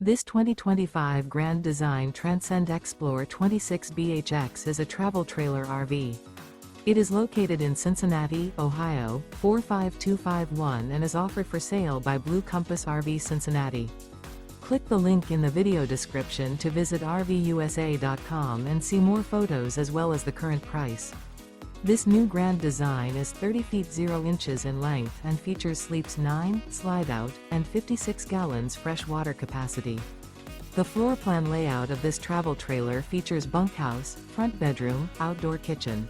This 2025 Grand Design Transcend Xplor 26BHX is a travel trailer RV. It is located in Cincinnati, Ohio, 45251 and is offered for sale by Blue Compass RV Cincinnati. Click the link in the video description to visit RVUSA.com and see more photos as well as the current price. This new Grand Design is 30 feet 0 inches in length and features sleeps 9, slide-out, and 56 gallons fresh water capacity. The floor plan layout of this travel trailer features bunkhouse, front bedroom, outdoor kitchen.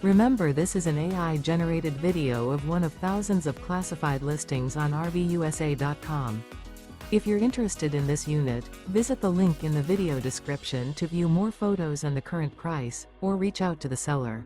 Remember, this is an AI-generated video of one of thousands of classified listings on RVUSA.com. If you're interested in this unit, visit the link in the video description to view more photos and the current price, or reach out to the seller.